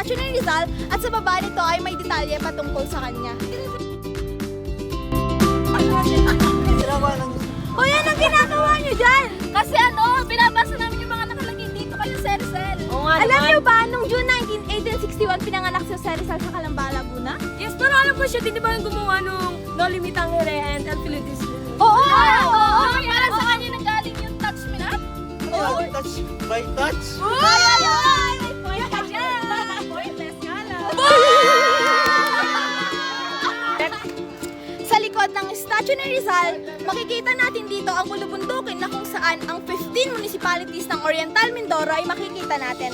statue ni Rizal at sa baba nito ay may detalye patungkol sa kanya. Hoy, anong ginagawa niyo dyan? Kasi binabasa namin yung mga nakalagay dito kayo sa Rizal. Alam niyo ba, nung June 19, 1861, pinanganak si Jose Rizal sa Calamba, Laguna? Yes, pero alam ko siya, di ba yung gumawa nung No Limit ang Ere and El Feliz? Oo! Para sa kanya nanggaling yung touch me na? Touch by touch. Ay! Point ka dyan! Pointless nga lang. Sa likod ng statue ni Rizal, makikita natin dito ang bulubundukin na kung saan ang 15 municipalities ng Oriental Mindoro ay makikita natin.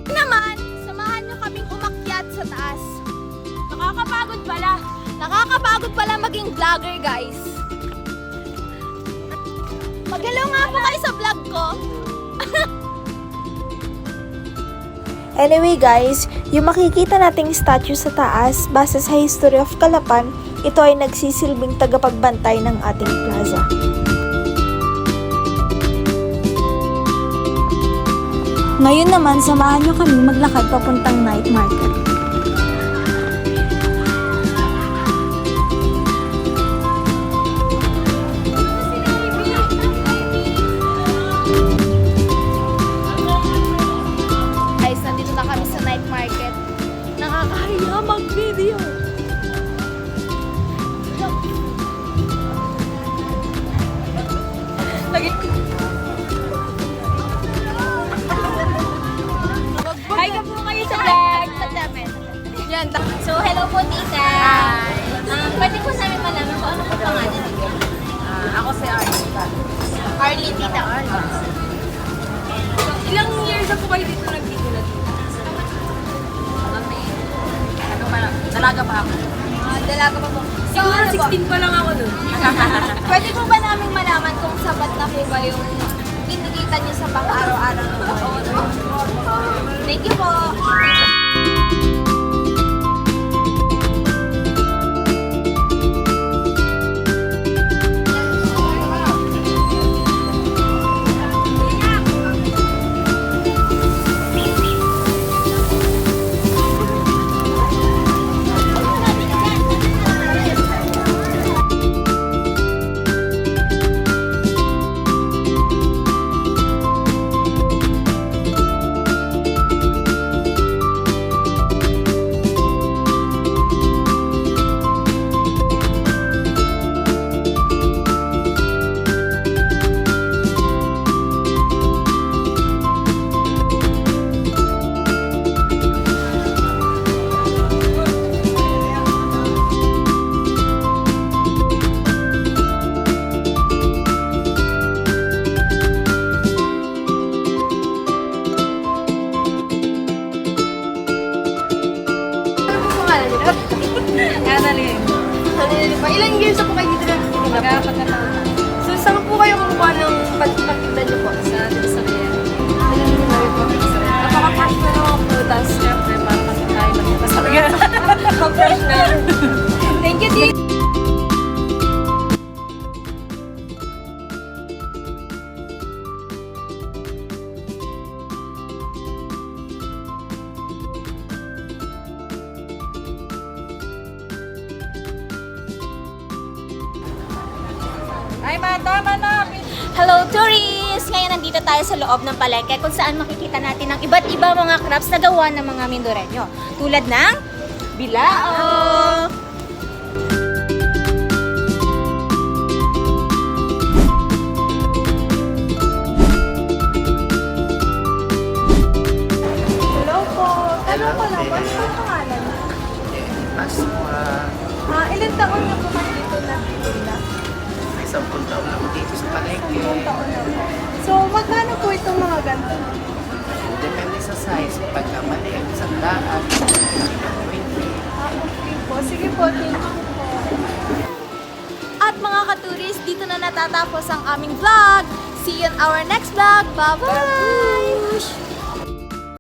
Naman, samahan nyo kaming umakyat sa taas. Nakakapagod pala. Nakakapagod pala maging vlogger, guys. Mag-hello nga po kayo sa vlog ko. Anyway guys, yung makikita nating statue sa taas, base sa History of Calapan, ito ay nagsisilbing tagapagbantay ng ating plaza. Ngayon naman, samahan nyo kaming maglakad papuntang night market. Guys, nandito na kami sa night market. Nakakahiya mag-video. Hi ka po kayo sa vlog. Yan, So, hello po, tita. Pwede po namin malaman kung ano po pangalan niyo? Ako si Arlene. Arlene, tita Arlene. So, ilang years na po kayo dito nagtitulad dito? Ano ba? Dalaga pa ako. dalaga pa po. So, Siguro ano po? 16 pa lang ako nun. Pwede po ba namin malaman kung sapat na po ba yung kinikita niyo sa pang-araw-araw na buhay? Thank you po. Ilang years na po kayo dito nagtitinda? Mag-apat na taon na. So, saan po kayo kumukuha ng pagtinda niyo po sa dito sa Riyan? Napaka-fresh na ng mga prutas. Siyempre, para kasi tayo magkita sa Riyan. Fresh na. Thank you, Tita. Ay, tama na! Hello, tourists! Ngayon nandito tayo sa loob ng palengke kung saan makikita natin ang iba't iba mga crafts na gawa ng mga Mindoreño. Tulad ng bilao! Hello po! Tanong ko lang, ano yung pangalan? Asma. Ilan taon na po kayo dito nagtitinda? May 10 taon na ako dito sa palengke. Ilang taon na po. So, magkano po itong mga ganito? Depende sa size. Pagka maliit, 100. Okay po. Sige po, thank you po. At mga katuris, dito na natatapos ang aming vlog. See you in our next vlog. Bye-bye!